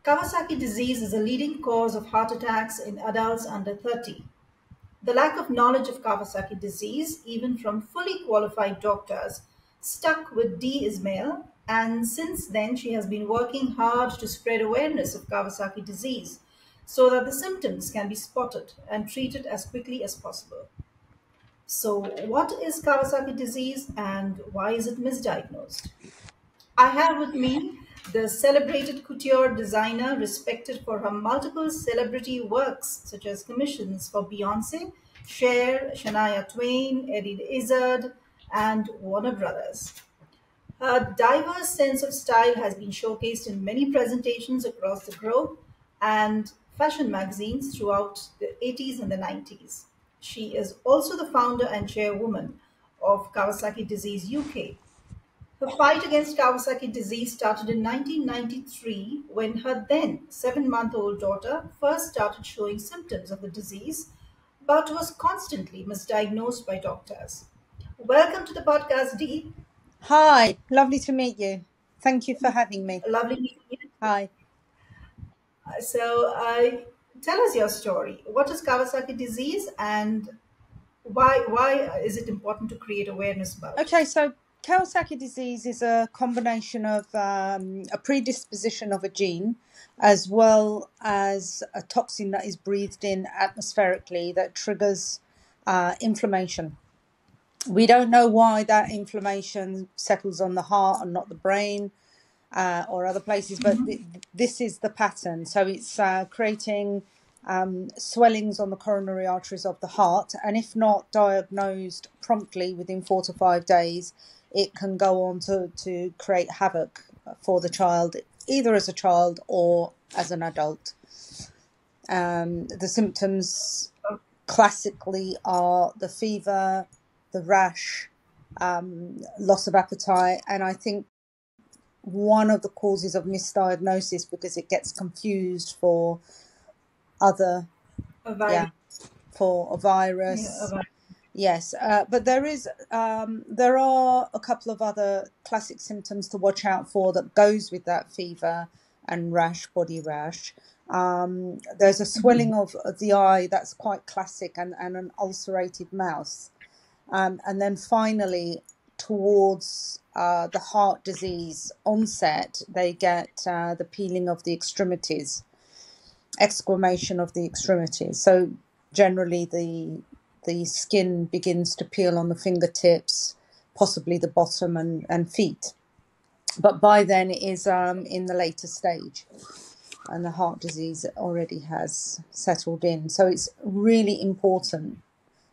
Kawasaki disease is a leading cause of heart attacks in adults under 30. The lack of knowledge of Kawasaki disease, even from fully qualified doctors, stuck with Dee Ismail, and since then she has been working hard to spread awareness of Kawasaki disease so that the symptoms can be spotted and treated as quickly as possible. So, what is Kawasaki disease and why is it misdiagnosed? I have with me the celebrated couture designer, respected for her multiple celebrity works, such as commissions for Beyoncé, Cher, Shania Twain, Izzard, and Warner Brothers. Her diverse sense of style has been showcased in many presentations across the globe and fashion magazines throughout the 80s and the 90s. She is also the founder and chairwoman of Kawasaki Disease UK. Her fight against Kawasaki disease started in 1993 when her then 7-month-old daughter first started showing symptoms of the disease but was constantly misdiagnosed by doctors. Welcome to the podcast, Dee. Hi, lovely to meet you. Thank you for having me. Lovely meeting you. Hi. So, tell us your story. What is Kawasaki disease, and why is it important to create awareness about it? Okay, so Kawasaki disease is a combination of a predisposition of a gene as well as a toxin that is breathed in atmospherically that triggers inflammation. We don't know why that inflammation settles on the heart and not the brain or other places, but this is the pattern. So it's creating swellings on the coronary arteries of the heart, and if not diagnosed promptly within 4 to 5 days, it can go on to create havoc for the child, either as a child or as an adult. The symptoms classically are the fever, the rash, loss of appetite, and I think one of the causes of misdiagnosis because it gets confused for other, A virus. for a virus. Yeah, a virus. Yes, but there are a couple of other classic symptoms to watch out for that goes with that fever and rash, body rash. There's a swelling of the eye that's quite classic, and an ulcerated mouth. And then finally, towards the heart disease onset, they get the peeling of the extremities, exclamation of the extremities. So generally the skin begins to peel on the fingertips, possibly the bottom and feet. But by then it is in the later stage, and the heart disease already has settled in. So it's really important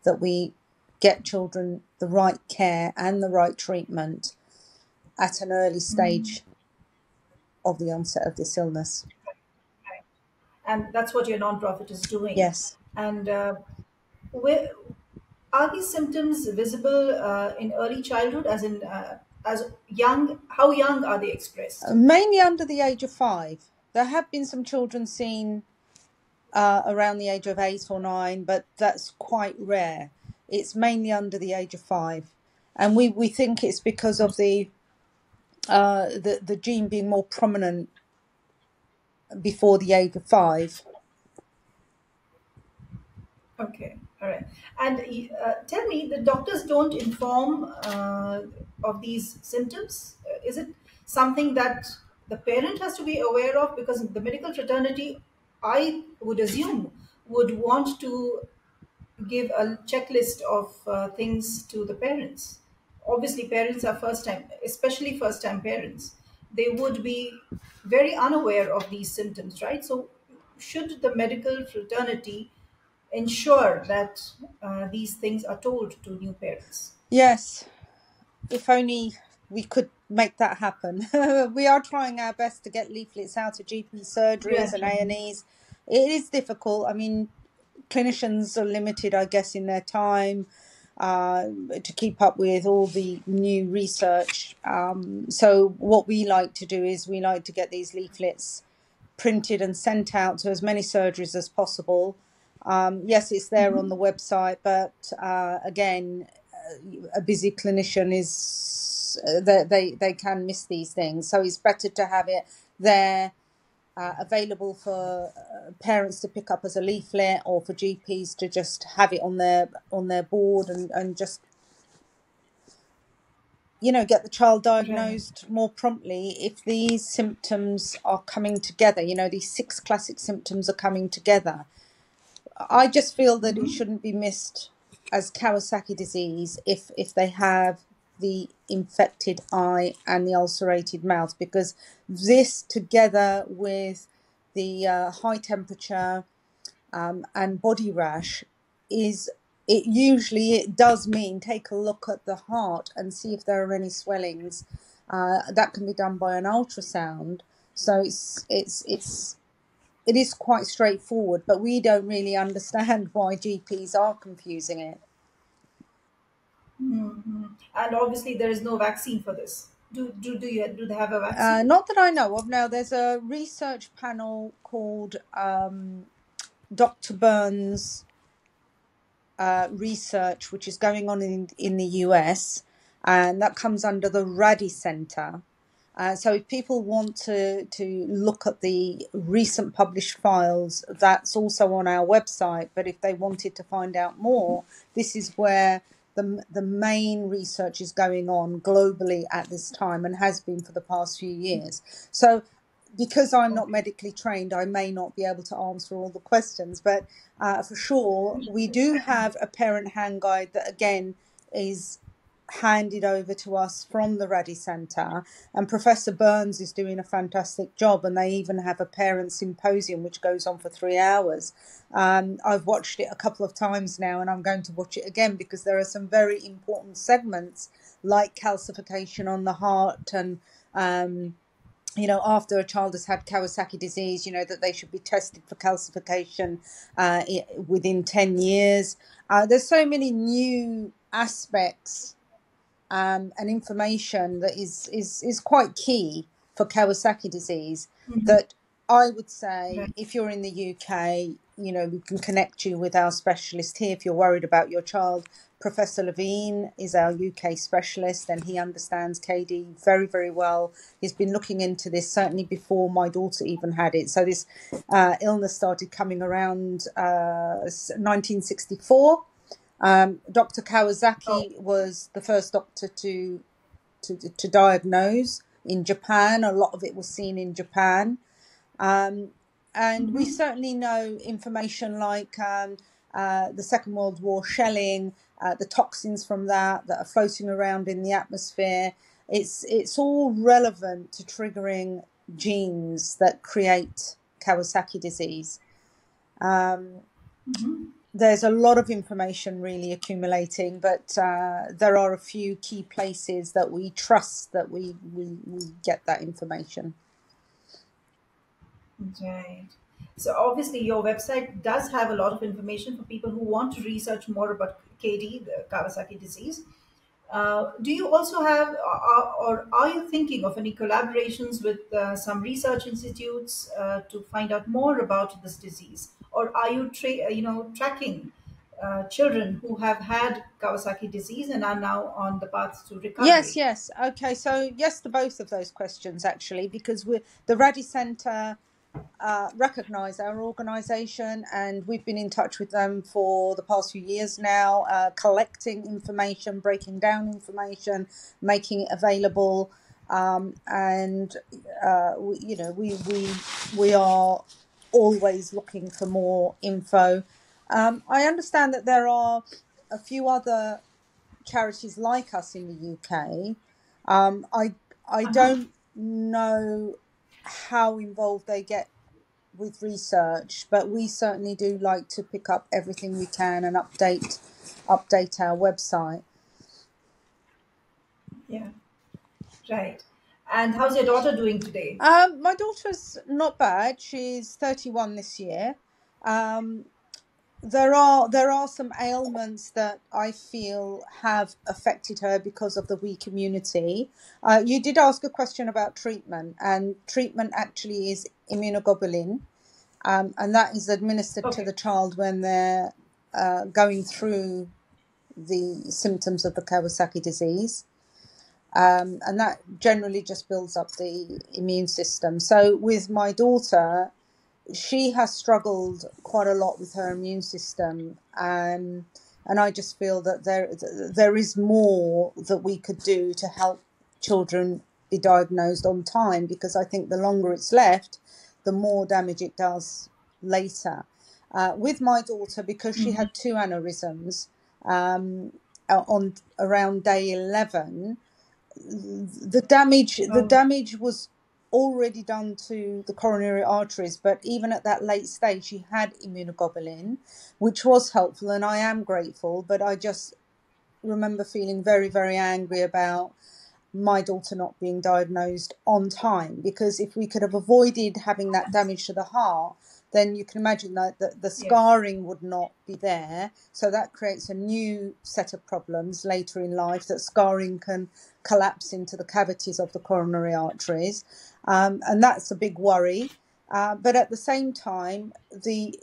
that we get children the right care and the right treatment at an early stage of the onset of this illness. And that's what your nonprofit is doing. Yes. And where are these symptoms visible in early childhood, as young? How young are they expressed? Mainly under the age of 5. There have been some children seen around the age of 8 or 9, but that's quite rare. It's mainly under the age of 5, and we think it's because of the gene being more prominent before the age of 5. Okay, all right. And tell me, the doctors don't inform of these symptoms. Is it something that the parent has to be aware of? Because the medical fraternity, I would assume, would want to give a checklist of things to the parents. Obviously, parents are first time, especially first time parents. They would be very unaware of these symptoms, right? So, should the medical fraternity ensure that these things are told to new parents? Yes, if only we could make that happen. We are trying our best to get leaflets out to GP surgeries and A&Es. It is difficult. I mean, clinicians are limited, I guess, in their time to keep up with all the new research. So what we like to do is we like to get these leaflets printed and sent out to as many surgeries as possible. Yes, it's there on the website, but again, a busy clinician is they can miss these things. So it's better to have it there available for parents to pick up as a leaflet, or for GPs to just have it on their board, and just, get the child Right. diagnosed more promptly if these symptoms are coming together. These 6 classic symptoms are coming together. I just feel that it shouldn't be missed as Kawasaki disease if they have the infected eye and the ulcerated mouth, because this, together with the high temperature and body rash, it does mean take a look at the heart and see if there are any swellings. That can be done by an ultrasound. So it is quite straightforward, but we don't really understand why GPs are confusing it. And obviously, there is no vaccine for this. Do they have a vaccine? Not that I know of. Now, there's a research panel called Dr. Burns research, which is going on in the US, and that comes under the Rady Center. So if people want to look at the recent published files, that's also on our website. But if they wanted to find out more, this is where the main research is going on globally at this time, and has been for the past few years. So because I'm not medically trained, I may not be able to answer all the questions, but for sure, we do have a parent hand guide that, again, is handed over to us from the Rady Center, and Professor Burns is doing a fantastic job, and they even have a parent symposium which goes on for 3 hours. I've watched it a couple of times now, and I'm going to watch it again, because there are some very important segments like calcification on the heart, and after a child has had Kawasaki disease, that they should be tested for calcification within 10 years. There's so many new aspects and information that is quite key for Kawasaki disease, that I would say, Right. if you're in the UK, we can connect you with our specialist here if you're worried about your child. Professor Levine is our UK specialist, and he understands KD very, very well. He's been looking into this certainly before my daughter even had it. So this illness started coming around 1964. Dr. Oh. Kawasaki was the first doctor to diagnose in Japan. A lot of it was seen in Japan. And we certainly know information like the Second World War shelling, the toxins from that are floating around in the atmosphere. It's all relevant to triggering genes that create Kawasaki disease. There's a lot of information really accumulating, but there are a few key places that we trust that we get that information. Right. So obviously, your website does have a lot of information for people who want to research more about KD, the Kawasaki disease. Do you also have, or are you thinking of any collaborations with some research institutes to find out more about this disease, or are you, tracking children who have had Kawasaki disease and are now on the path to recovery? Yes. Okay, so yes to both of those questions, actually, because the Rady Center recognise our organisation, and we've been in touch with them for the past few years now, collecting information, breaking down information, making it available, and we are always looking for more info. I understand that there are a few other charities like us in the UK. I don't know how involved they get with research, but we certainly do like to pick up everything we can and update our website. Yeah, right. And how's your daughter doing today? My daughter's not bad. She's 31 this year. There are some ailments that I feel have affected her because of the weak immunity. You did ask a question about treatment, and treatment actually is immunoglobulin, and that is administered to Okay. the child when they're going through the symptoms of the Kawasaki disease. And that generally just builds up the immune system. So with my daughter, she has struggled quite a lot with her immune system, and I just feel that there is more that we could do to help children be diagnosed on time, because I think the longer it's left, the more damage it does later. With my daughter, because she had 2 aneurysms on around day 11, the Oh, damage was already done to the coronary arteries, but even at that late stage she had immunoglobulin, which was helpful, and I am grateful. But I just remember feeling very, very angry about my daughter not being diagnosed on time, because if we could have avoided having that damage to the heart, then you can imagine that the yes. scarring would not be there. So that creates a new set of problems later in life, that scarring can collapse into the cavities of the coronary arteries. And that's a big worry. But at the same time, the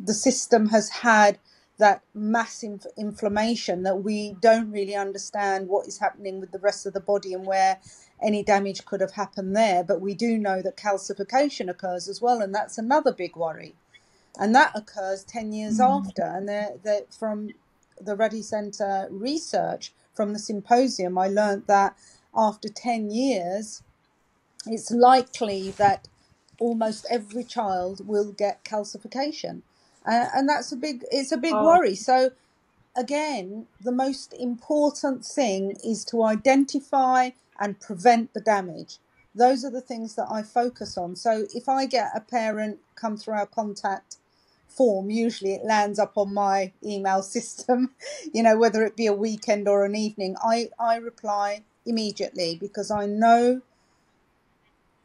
system has had that massive inflammation that we don't really understand what is happening with the rest of the body and where any damage could have happened there. But we do know that calcification occurs as well, and that's another big worry. And that occurs 10 years after. And from the Rady Center research from the symposium, I learned that after 10 years, it's likely that almost every child will get calcification. And that's it's a big Oh, worry. So again, the most important thing is to identify and prevent the damage. Those are the things that I focus on. So if I get a parent come through our contact form, usually it lands up on my email system, whether it be a weekend or an evening, I reply immediately, because I know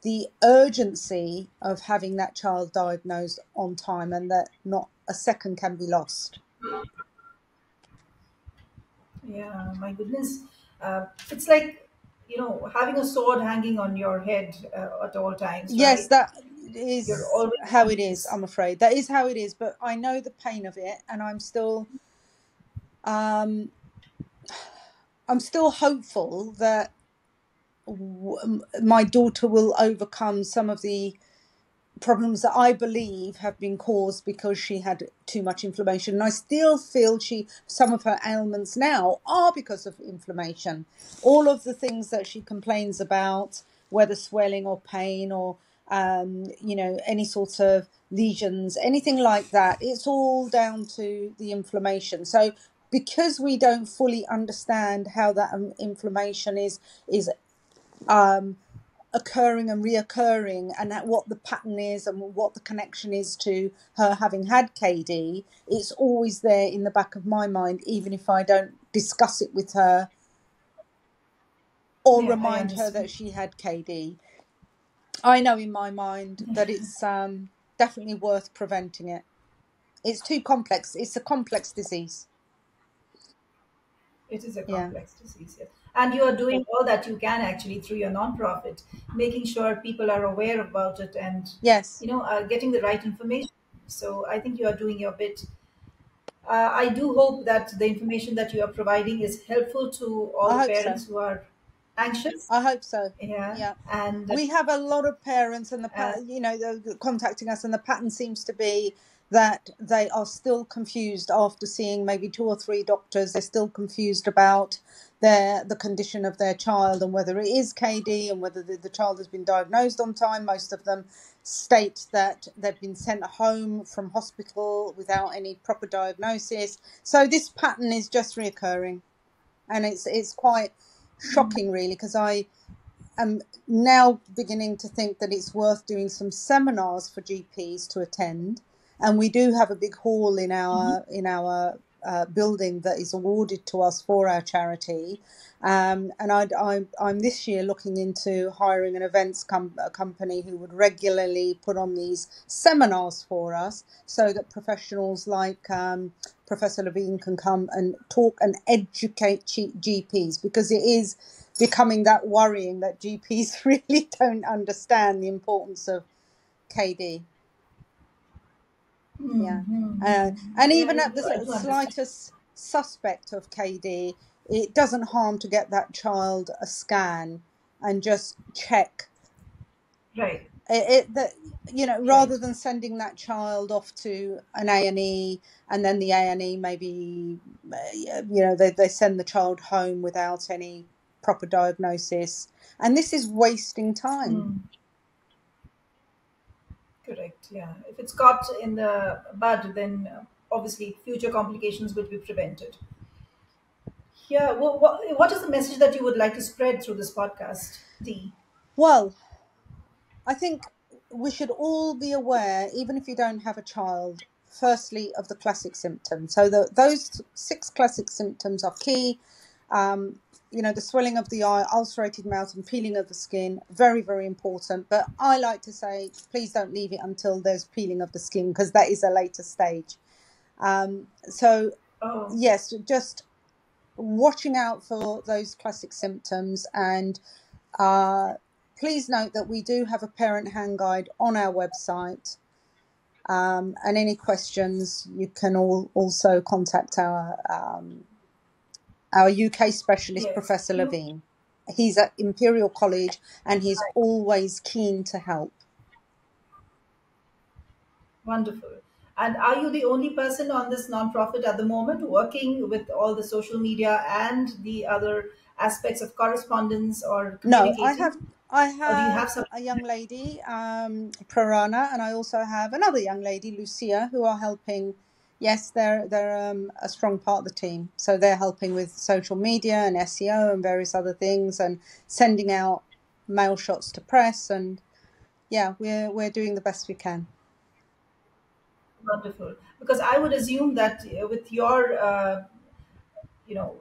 the urgency of having that child diagnosed on time, and that not a second can be lost. yeah, my goodness. It's like, having a sword hanging on your head at all times, Yes, right? that You're is always how on it is, this. I'm afraid. That is how it is, but I know the pain of it, and um I'm still hopeful that my daughter will overcome some of the problems that I believe have been caused because she had too much inflammation. And I still feel some of her ailments now are because of inflammation. All of the things that she complains about, whether swelling or pain or any sort of lesions, anything like that, it's all down to the inflammation. So because we don't fully understand how that inflammation is occurring and reoccurring, and what the pattern is and what the connection is to her having had KD, it's always there in the back of my mind, even if I don't discuss it with her or Yeah, I remind her that understand. she had KD. I know in my mind that it's definitely worth preventing it. It's too complex. It's a complex disease. It is a Yeah. complex disease, yes. And you are doing all that you can actually through your nonprofit, making sure people are aware about it and, Yes, getting the right information. So I think you are doing your bit. I do hope that the information that you are providing is helpful to all I the hope so. parents who are anxious. I hope so. Yeah. Yeah. And We have a lot of parents, and uh, they're contacting us, and the pattern seems to be that they are still confused after seeing maybe 2 or 3 doctors. They're still confused about the condition of their child, and whether it is KD, and whether the child has been diagnosed on time. Most of them state that they've been sent home from hospital without any proper diagnosis. So this pattern is just reoccurring, and it's quite shocking, really, because I'm now beginning to think that it's worth doing some seminars for GPs to attend, and we do have a big hall in our building that is awarded to us for our charity. And I'm this year looking into hiring an events company who would regularly put on these seminars for us, so that professionals like Professor Levine can come and talk and educate GPs, because it is becoming that worrying that GPs really don't understand the importance of KD. Yeah. And yeah, even at the I do understand. slightest suspect of KD, it doesn't harm to get that child a scan and just check Right. rather Right. than sending that child off to an A&E, and then the A&E maybe, they send the child home without any proper diagnosis. And this is wasting time. Mm. Correct. Yeah. If it's caught in the bud, then obviously future complications will be prevented. Yeah. Well, what is the message that you would like to spread through this podcast, Dee? Well, I think we should all be aware, even if you don't have a child, firstly, of the classic symptoms. So those 6 classic symptoms are key. The swelling of the eye, ulcerated mouth, and peeling of the skin, very, very important. But I like to say, please don't leave it until there's peeling of the skin, because that is a later stage. So, Oh, yes, just watching out for those classic symptoms. And please note that we do have a parent hand guide on our website. And any questions, you can also contact our UK specialist, yes. Professor Levine. He's at Imperial College and he's always keen to help. Wonderful. And are you the only person on this nonprofit at the moment working with all the social media and the other aspects of correspondence or No, communicating? I Or do you have have some? a young lady, Prarana, and I also have another young lady, Lucia, who are helping. Yes, they're a strong part of the team. So they're helping with social media and SEO and various other things, and sending out mail shots to press. And yeah, we're doing the best we can. Wonderful. Because I would assume that with your, you know,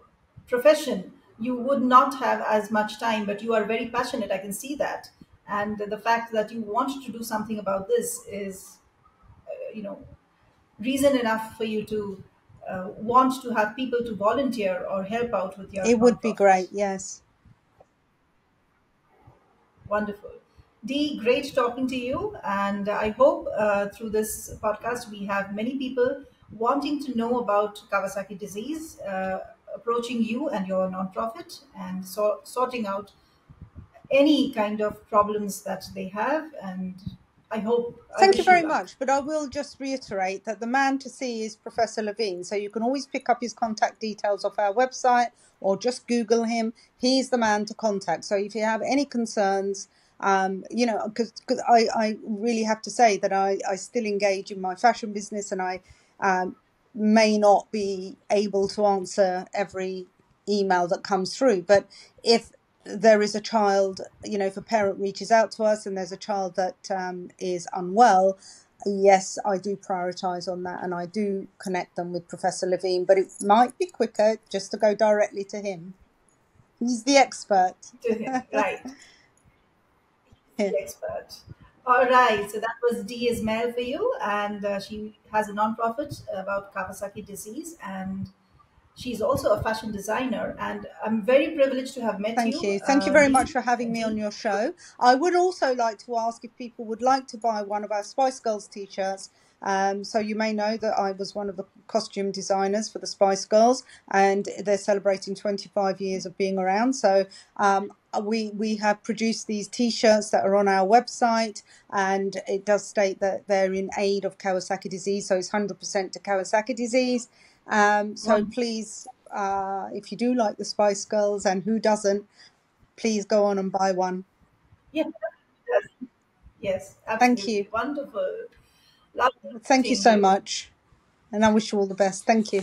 profession, you would not have as much time, but you are very passionate. I can see that. And the fact that you want to do something about this is, you know, reason enough for you to want to have people to volunteer or help out with your It would be nonprofit. great. Yes. Wonderful. Dee, great talking to you. And I hope through this podcast we have many people wanting to know about Kawasaki disease, approaching you and your nonprofit and sorting out any kind of problems that they have. And I hope, I Thank you wish you very luck. much. But I will just reiterate that the man to see is Professor Levine. So you can always pick up his contact details off our website or just Google him. He's the man to contact. So if you have any concerns, because I really have to say that I still engage in my fashion business, and I may not be able to answer every email that comes through. But if there is a child, if a parent reaches out to us and there's a child that is unwell, yes, I do prioritize on that, and I do connect them with Professor Levine. But it might be quicker just to go directly to him. He's the expert. To him, right? Yeah. The expert. All right, so that was Dee Ismail for you, and she has a nonprofit about Kawasaki disease, and she's also a fashion designer. And I'm very privileged to have met Thank you, you. Thank you very much Dee. for having me on Dee. your show. I would also like to ask if people would like to buy one of our Spice Girls t-shirts. So you may know that I was one of the costume designers for the Spice Girls, and they're celebrating 25 years of being around. So we have produced these t-shirts that are on our website, and it does state that they're in aid of Kawasaki disease. So it's 100% to Kawasaki disease. So please, if you do like the Spice Girls, and who doesn't, please go on and buy one. Yeah, yes, yes, Thank you. absolutely. Wonderful. Lovely Thank you seeing so you. much. And I wish you all the best. Thank you.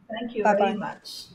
Thank you Bye very bye. much.